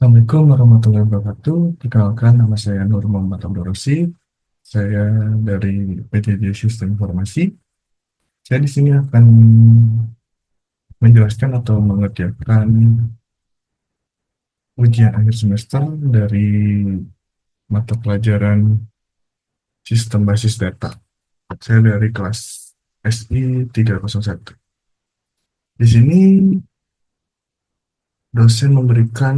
Assalamualaikum warahmatullahi wabarakatuh. Perkenalkan, nama saya Nur Muhammad Abdurrasi. Saya dari PTJ Sistem Informasi. Saya di sini akan menjelaskan atau mengerjakan ujian akhir semester dari mata pelajaran Sistem Basis Data. Saya dari kelas SI 301. Di sini dosen memberikan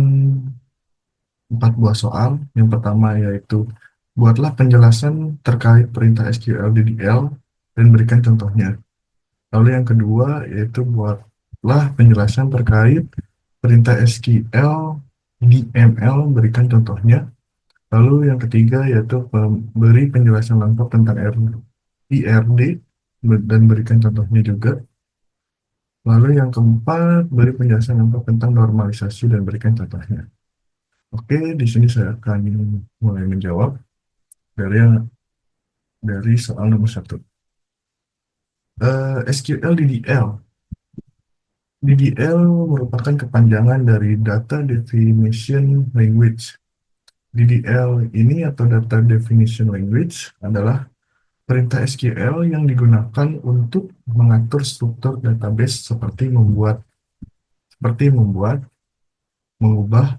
4 buah soal. Yang pertama yaitu buatlah penjelasan terkait perintah SQL DDL dan berikan contohnya. Lalu yang kedua yaitu buatlah penjelasan terkait perintah SQL DML, berikan contohnya. Lalu yang ketiga yaitu beri penjelasan lengkap tentang IRD dan berikan contohnya juga. Lalu yang keempat, beri penjelasan lengkap tentang normalisasi dan berikan contohnya. Oke, di sini saya akan mulai menjawab dari soal nomor satu. SQL DDL. DDL merupakan kepanjangan dari Data Definition Language. DDL ini atau Data Definition Language adalah perintah SQL yang digunakan untuk mengatur struktur database seperti membuat, mengubah,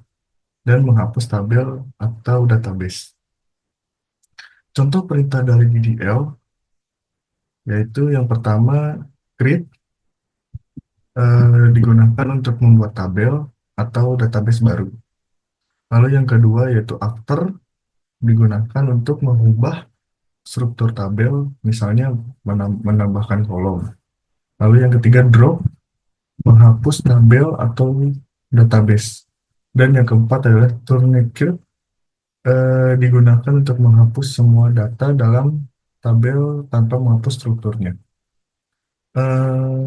dan menghapus tabel atau database. Contoh perintah dari DDL yaitu yang pertama create, digunakan untuk membuat tabel atau database baru. Lalu yang kedua yaitu after, digunakan untuk mengubah struktur tabel, misalnya menambahkan kolom. Lalu yang ketiga drop, menghapus tabel atau database. Dan yang keempat adalah tourniquet, digunakan untuk menghapus semua data dalam tabel tanpa menghapus strukturnya. Eh,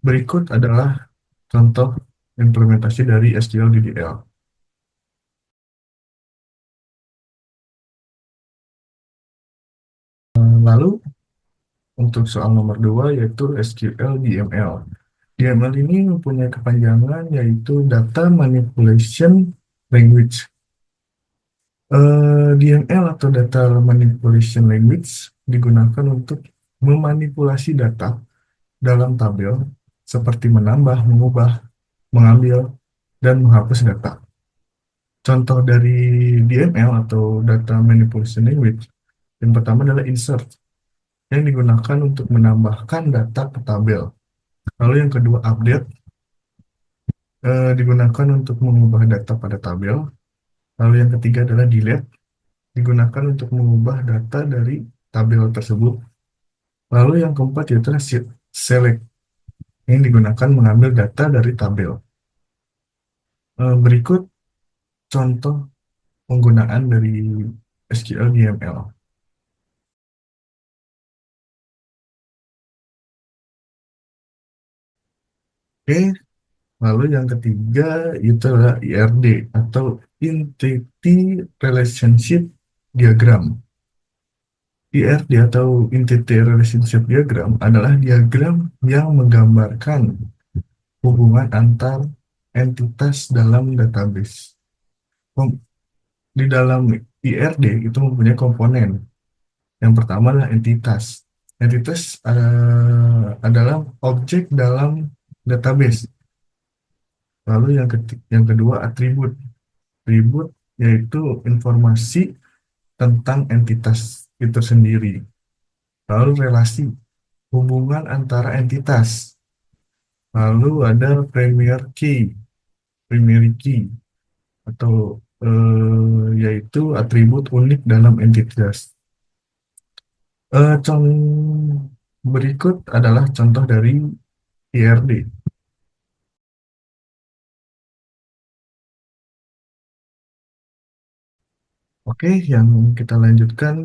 Berikut adalah contoh implementasi dari SQL DDL. Lalu untuk soal nomor 2 yaitu SQL DML. DML ini mempunyai kepanjangan yaitu Data Manipulation Language. DML atau Data Manipulation Language digunakan untuk memanipulasi data dalam tabel seperti menambah, mengubah, mengambil, dan menghapus data. Contoh dari DML atau Data Manipulation Language yang pertama adalah insert, yang digunakan untuk menambahkan data ke tabel. Lalu yang kedua update, digunakan untuk mengubah data pada tabel. Lalu yang ketiga adalah delete, digunakan untuk mengubah data dari tabel tersebut. Lalu yang keempat yaitu select, yang digunakan mengambil data dari tabel. Berikut contoh penggunaan dari SQL DML. Oke, lalu yang ketiga itu adalah IRD atau Entity Relationship Diagram. IRD atau Entity Relationship Diagram adalah diagram yang menggambarkan hubungan antar entitas dalam database. Di dalam IRD itu mempunyai komponen. Yang pertama adalah entitas. Entitas adalah objek dalam database. Lalu yang kedua atribut. Atribut yaitu informasi tentang entitas itu sendiri. Lalu relasi, hubungan antara entitas. Lalu ada primary key atau yaitu atribut unik dalam entitas. Berikut adalah contoh dari IRD. Oke, yang kita lanjutkan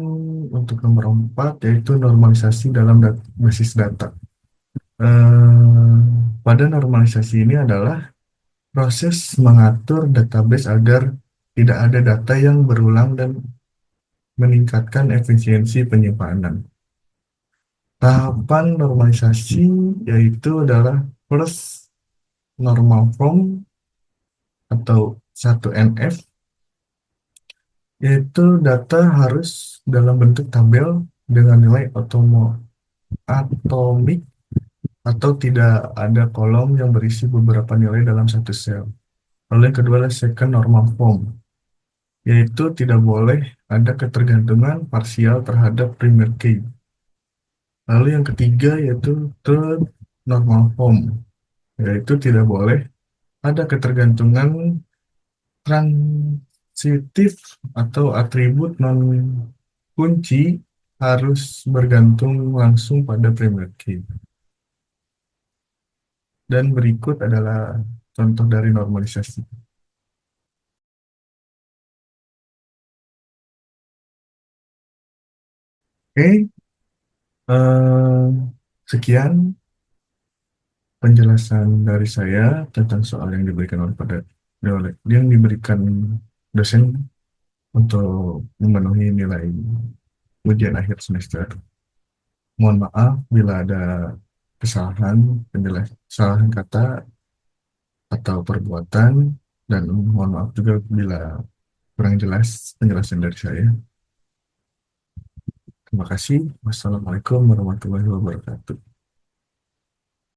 untuk nomor 4 yaitu normalisasi dalam basis data. Eh, Pada normalisasi ini adalah proses mengatur database agar tidak ada data yang berulang dan meningkatkan efisiensi penyimpanan. Tahapan normalisasi yaitu adalah first normal form atau 1NF, yaitu data harus dalam bentuk tabel dengan nilai atomik atau tidak ada kolom yang berisi beberapa nilai dalam satu sel. Lalu yang kedua adalah second normal form, yaitu tidak boleh ada ketergantungan parsial terhadap primer key. Lalu yang ketiga yaitu third normal form, yaitu tidak boleh ada ketergantungan transitif atau atribut non kunci harus bergantung langsung pada primer key. Dan berikut adalah contoh dari normalisasi. Oke, sekian penjelasan dari saya tentang soal yang diberikan yang diberikan dosen untuk memenuhi nilai ujian akhir semester. Mohon maaf bila ada kesalahan kesalahan kata atau perbuatan, dan mohon maaf juga bila kurang jelas penjelasan dari saya. Terima kasih. Wassalamualaikum warahmatullahi wabarakatuh.